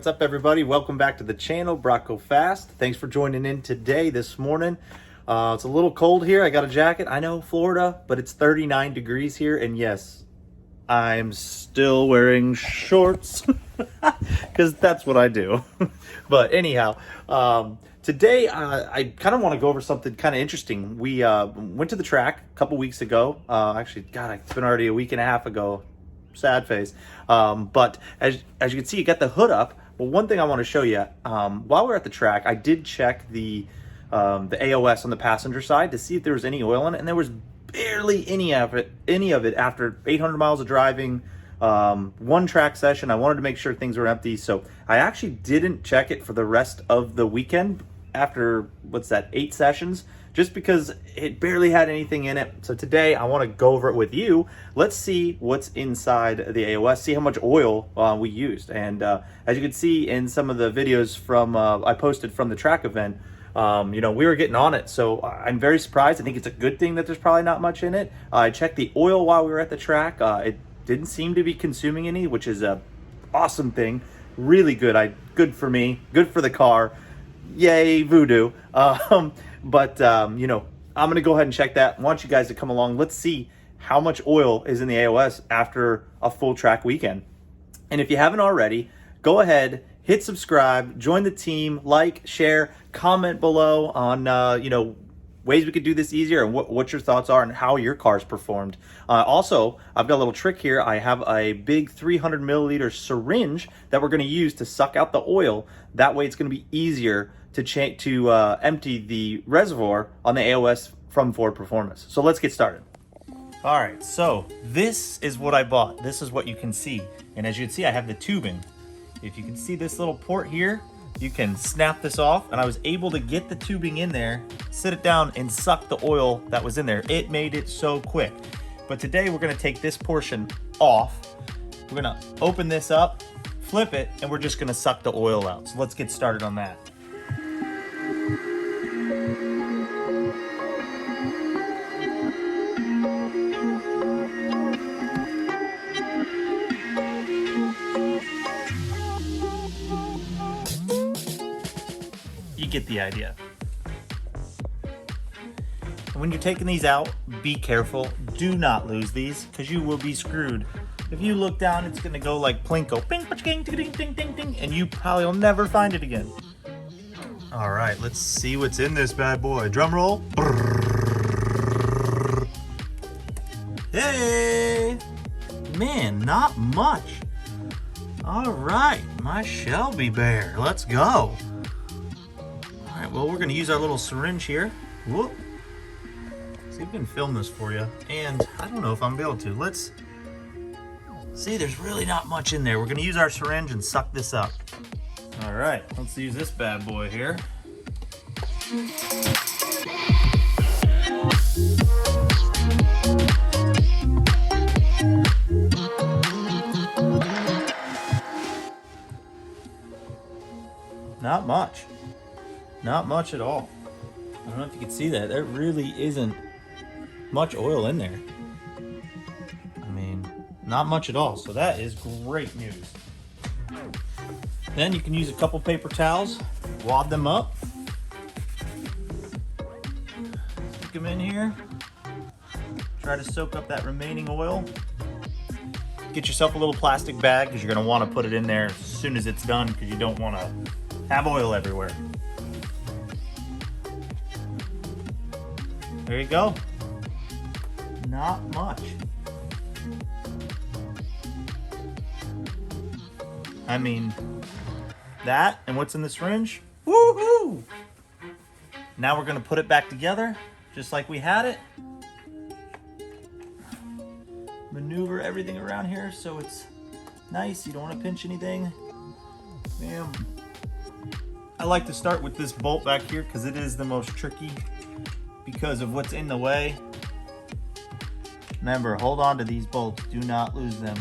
What's up, everybody? Welcome back to the channel, Brocco Fast. Thanks for joining in today, this morning. It's a little cold here. I got a jacket. I know, Florida, but it's 39 degrees here. And yes, I'm still wearing shorts because that's what I do. But anyhow, today I kind of want to go over something kind of interesting. We went to the track a couple weeks ago. Actually, God, it's been already a week and a half ago. Sad face. But as you can see, you got the hood up. Well, one thing I want to show you, while we're at the track, I did check the AOS on the passenger side to see if there was any oil in it, and there was barely any of it after 800 miles of driving, one track session. I wanted to make sure things were empty, so I actually didn't check it for the rest of the weekend after, 8 sessions, just because it barely had anything in it. So today I want to go over it with you. Let's see what's inside the AOS, see how much oil we used. And as you can see in some of the videos from I posted from the track event, we were getting on it. So I'm very surprised. I think it's a good thing that there's probably not much in it. I checked the oil while we were at the track. It didn't seem to be consuming any, which is a awesome thing. Really good. Good for me. Good for the car. Yay, voodoo. But I'm going to go ahead and check that. I want you guys to come along. Let's see how much oil is in the AOS after a full track weekend. And if you haven't already, go ahead, hit subscribe, join the team, like, share, comment below on, ways we could do this easier and what your thoughts are and how your car's performed. Also, I've got a little trick here. I have a big 300 milliliter syringe that we're going to use to suck out the oil. That way it's going to be easier to empty the reservoir on the AOS from Ford Performance. So let's get started. All right, so this is what I bought. This is what you can see. And as you can see, I have the tubing. If you can see this little port here, you can snap this off, and I was able to get the tubing in there, sit it down, and suck the oil that was in there. It made it so quick. But today we're gonna take this portion off. We're gonna open this up, flip it, and we're just gonna suck the oil out. So let's get started on that. You get the idea. And when you're taking these out, be careful. Do not lose these, because you will be screwed. If you look down, it's gonna go like plinko, ping, ding, ding, ding, ding, ding, and you probably will never find it again. All right, let's see what's in this bad boy. Drum roll. Hey, man, not much. All right, my Shelby Bear, let's go. All right, well, we're gonna use our little syringe here. Whoop. See if we can film this for you. And I don't know if I'm able to. Let's see, there's really not much in there. We're gonna use our syringe and suck this up. All right, let's use this bad boy here. Not much. Not much at all. I don't know if you can see that. There really isn't much oil in there. I mean, not much at all. So that is great news. Then you can use a couple paper towels, wad them up, stick them in here, try to soak up that remaining oil. Get yourself a little plastic bag, because you're going to want to put it in there as soon as it's done, because you don't want to have oil everywhere. There you go. Not much. I mean, that and what's in the syringe, woohoo! Now we're gonna put it back together, just like we had it. Maneuver everything around here so it's nice. You don't wanna pinch anything. Bam. I like to start with this bolt back here because it is the most tricky because of what's in the way. Remember, hold on to these bolts. Do not lose them.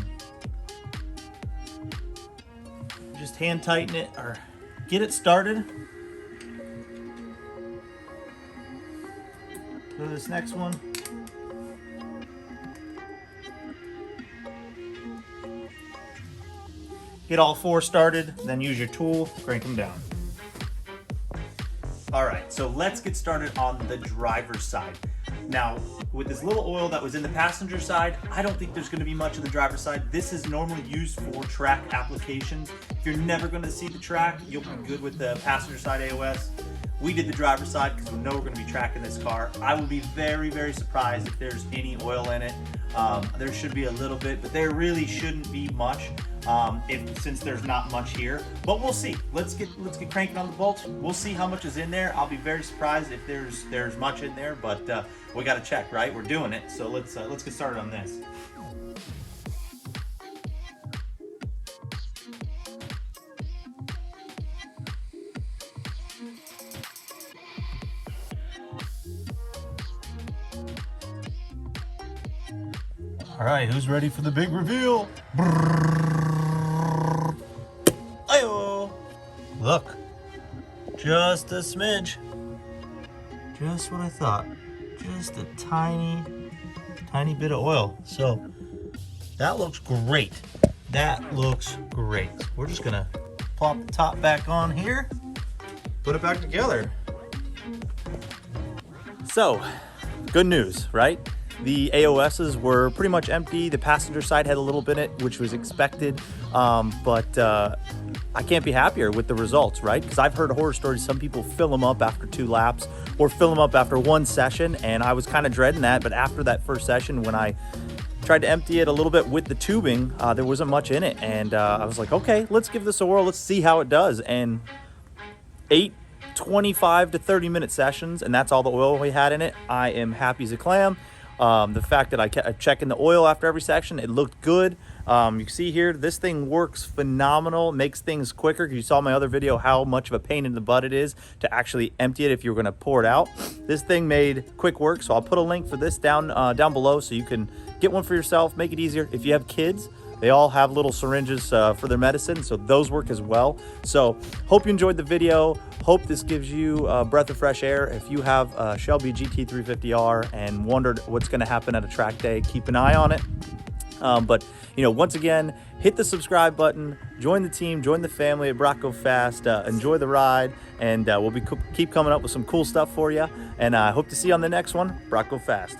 Just hand tighten it or get it started. Go to this next one. get all four started, then use your tool, crank them down. All right, so let's get started on the driver's side. Now, with this little oil that was in the passenger side, I don't think there's gonna be much of the driver's side. This is normally used for track applications. If you're never gonna see the track, you'll be good with the passenger side AOS. We did the driver's side because we know we're gonna be tracking this car. I will be very, very surprised if there's any oil in it. There should be a little bit, but there really shouldn't be much since there's not much here. But we'll see. Let's get cranking on the bolts. We'll see how much is in there. I'll be very surprised if there's much in there, but we got to check, right? We're doing it, so let's get started on this. All right, who's ready for the big reveal? Ayo! Look, just a smidge. Just what I thought. Just a tiny bit of oil. So that looks great. That looks great. We're just gonna plop the top back on here, put it back together. So, good news, right? The AOSs were pretty much empty. The passenger side had a little bit in it, which was expected, but I can't be happier with the results, right? Because I've heard horror stories. Some people fill them up after 2 laps or fill them up after 1 session, and I was kind of dreading that. But after that first session, when I tried to empty it a little bit with the tubing, there wasn't much in it, and I was like, okay, let's give this a whirl. Let's see how it does. And 25 to 30-minute sessions, and that's all the oil we had in it. I am happy as a clam. The fact that I kept checking the oil after every section, it looked good. You can see here, this thing works phenomenal, makes things quicker. You saw my other video how much of a pain in the butt it is to actually empty it if you're going to pour it out. This thing made quick work, so I'll put a link for this down below so you can get one for yourself, make it easier. If you have kids, they all have little syringes for their medicine, so those work as well. So hope you enjoyed the video. Hope this gives you a breath of fresh air. If you have a Shelby GT350R and wondered what's going to happen at a track day, keep an eye on it. But you know, once again, hit the subscribe button, join the team, join the family at Brocco Fast, enjoy the ride, and we'll keep coming up with some cool stuff for you. And I hope to see you on the next one. Brocco Fast.